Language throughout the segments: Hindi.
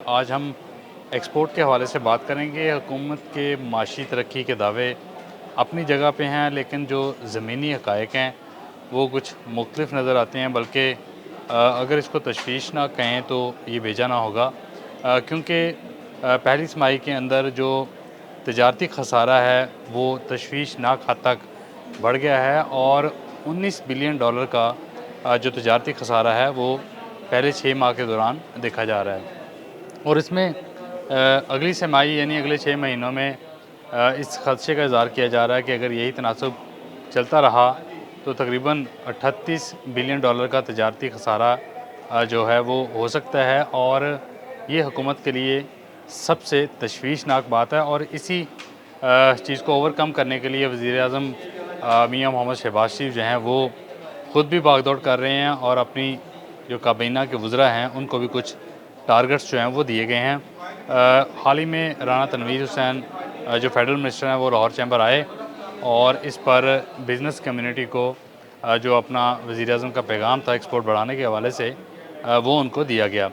आज हम एक्सपोर्ट के हवाले से बात करेंगे। हुकूमत के माशी तरक्की के दावे अपनी जगह पे हैं, लेकिन जो ज़मीनी हक़ाइक़ हैं वो कुछ मुख्तलिफ नज़र आते हैं। बल्कि अगर इसको तशवीश ना कहें तो ये बेजा ना होगा, क्योंकि पहली तिमाही के अंदर जो तजारती ख़सारा है वो तशवीशनाक हद तक बढ़ गया है और $19 बिलियन का जो तजारती ख़सारा है वो पहले 6 माह के दौरान देखा जा रहा है। और इसमें अगली तिमाही यानी अगले 6 महीनों में इस ख़दशे का इज़हार किया जा रहा है कि अगर यही तनासुब चलता रहा तो तकरीबन $38 बिलियन का तजारती ख़सारा जो है वो हो सकता है। और ये हुकूमत के लिए सबसे तशवीशनाक बात है। और इसी चीज़ को ओवरकम करने के लिए वज़ीर-ए-आज़म मियाँ मोहम्मद शहबाज शरीफ जो हैं वो ख़ुद भी भाग-दौड़ कर रहे हैं और अपनी जो काबीना के वज़रा हैं उनको भी कुछ टारगेट्स जो हैं वो दिए गए हैं। हाल ही में राना तनवीर हुसैन जो फेडरल मिनिस्टर हैं वो लाहौर चैम्बर आए और इस पर बिज़नेस कम्युनिटी को जो अपना वज़ीर-ए-आज़म का पैगाम था एक्सपोर्ट बढ़ाने के हवाले से वो उनको दिया गया।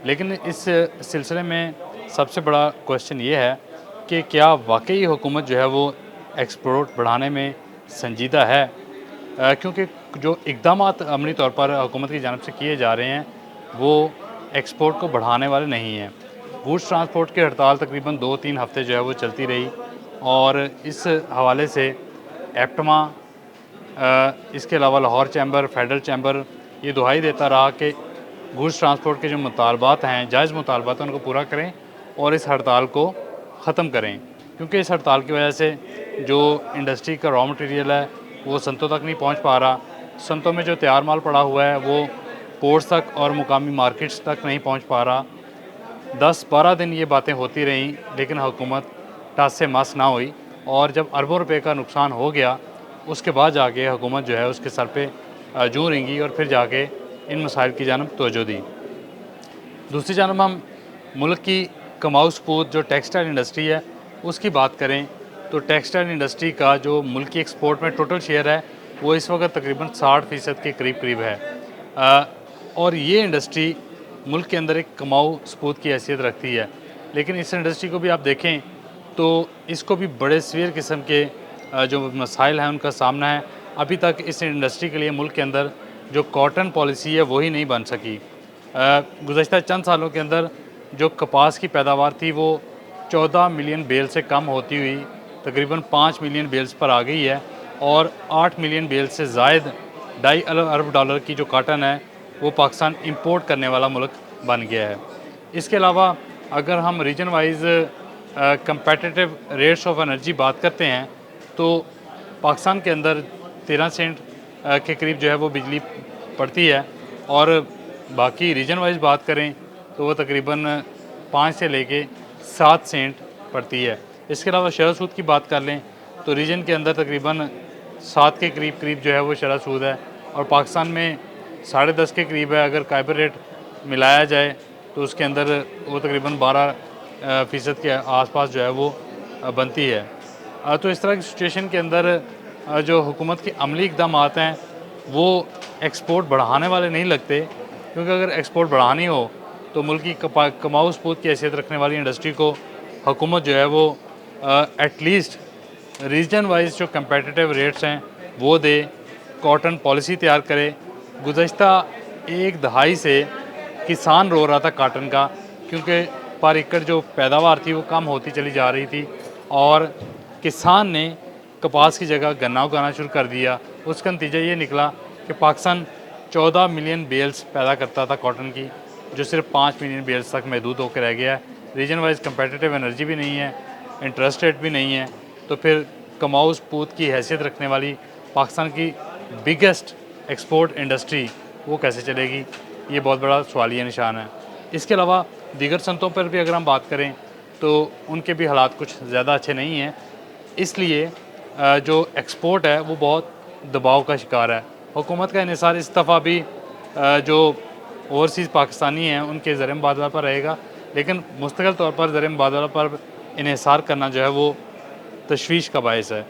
लेकिन इस सिलसिले में सबसे बड़ा क्वेश्चन ये है कि क्या वाक़ई हुकूमत जो है वो एक्सपोर्ट बढ़ाने में संजीदा है, क्योंकि जो इक़दामात अमली तौर पर हुकूमत की जानिब से किए जा रहे हैं वो एक्सपोर्ट को बढ़ाने वाले नहीं हैं। गूड्स ट्रांसपोर्ट की हड़ताल तकरीबन 2-3 हफ़्ते जो है वो चलती रही और इस हवाले से एप्टमा, इसके अलावा लाहौर चैम्बर, फेडरल चैम्बर ये दुहाई देता रहा कि गूड्स ट्रांसपोर्ट के जो मुतालबात हैं, जायज़ मुतालबात हैं, उनको पूरा करें और इस हड़ताल को ख़त्म करें। क्योंकि इस हड़ताल की वजह से जो इंडस्ट्री का रॉ मटेरियल है वो संतों तक नहीं पहुँच पा रहा। संतों में जो तैयार माल पड़ा हुआ है वो पोर्ट्स तक और मुकामी मार्केट्स तक नहीं पहुँच पा रहा। 10-12 दिन ये बातें होती रहीं, लेकिन हुकूमत टस से मस ना हुई और जब अरबों रुपए का नुकसान हो गया उसके बाद जाके हुकूमत जो है उसके सर पे जूं रेंगी और फिर जाके इन मसाइल की जानब तवज्जो दी। दूसरी जानब हम मुल्क की कमाऊ सपूत जो टेक्सटाइल इंडस्ट्री है उसकी बात करें तो टेक्सटाइल इंडस्ट्री का जो मुल्क की एक्सपोर्ट में टोटल शेयर है वो इस वक्त तकरीबन 60% के करीब है। और ये इंडस्ट्री मुल्क के अंदर एक कमाऊ सपूत की हैसियत रखती है। लेकिन इस इंडस्ट्री को भी आप देखें तो इसको भी बड़े सीवियर किस्म के जो मसाइल हैं उनका सामना है। अभी तक इस इंडस्ट्री के लिए मुल्क के अंदर जो कॉटन पॉलिसी है वही नहीं बन सकी। गुज़श्ता चंद सालों के अंदर जो कपास की पैदावार थी वो 14 मिलियन बेल से कम होती हुई तकरीबन 5 मिलियन बेल्स पर आ गई है और 8 मिलियन बेल से ज़ायद $2.5 अरब की जो कॉटन है वो पाकिस्तान इंपोर्ट करने वाला मुल्क बन गया है। इसके अलावा अगर हम region wise competitive rates of energy बात करते हैं तो पाकिस्तान के अंदर 13 सेंट के करीब जो है वो बिजली पड़ती है और बाकी रीजन वाइज बात करें तो वो तकरीबन 5 से लेके 7 सेंट पड़ती है। इसके अलावा शरह सूद की बात कर लें तो रीजन के अंदर तकरीबन 7 के करीब जो है वो शरह सूद है और पाकिस्तान में 10.5 के करीब है। अगर काइबर रेट मिलाया जाए तो उसके अंदर वो तकरीबन 12% के आसपास जो है वो बनती है। तो इस तरह की सिचुएशन के अंदर जो हुकूमत के अमली इक़दामात हैं वो एक्सपोर्ट बढ़ाने वाले नहीं लगते, क्योंकि अगर एक्सपोर्ट बढ़ानी हो तो मुल्क की कमाऊ सपूत की हैसियत रखने वाली इंडस्ट्री को हुकूमत जो है वो एटलीस्ट रीजन वाइज जो कंपेटिटिव रेट्स हैं वो दे, कॉटन पॉलिसी तैयार करे। गुज़श्ता 1 दहाई से किसान रो रहा था कॉटन का, क्योंकि पर एकड़ जो पैदावार थी वो कम होती चली जा रही थी और किसान ने कपास की जगह गन्ना उगाना शुरू कर दिया। उसका नतीजा ये निकला कि पाकिस्तान 14 मिलियन बेल्स पैदा करता था कॉटन की, जो सिर्फ 5 मिलियन बेल्स तक महदूद होकर रह गया है। रीजन वाइज कंपेटिटिव एनर्जी भी नहीं है, इंटरेस्ट रेट भी नहीं है, तो फिर कमाऊ सपूत की हैसियत रखने वाली पाकिस्तान की बिगेस्ट एक्सपोर्ट इंडस्ट्री वो कैसे चलेगी, ये बहुत बड़ा सवालिया निशान है। इसके अलावा दीगर सनतों पर भी अगर हम बात करें तो उनके भी हालात कुछ ज़्यादा अच्छे नहीं हैं। इसलिए जो एक्सपोर्ट है वो बहुत दबाव का शिकार है। हुकूमत का इन्हिसार इस दफ़ा भी जो ओवरसीज़ पाकिस्तानी हैं उनके ज़र मुबादला पर रहेगा, लेकिन मुस्तकिल तौर पर ज़र मुबादला पर इन्हिसार करना जो है वो तशवीश का बायस है।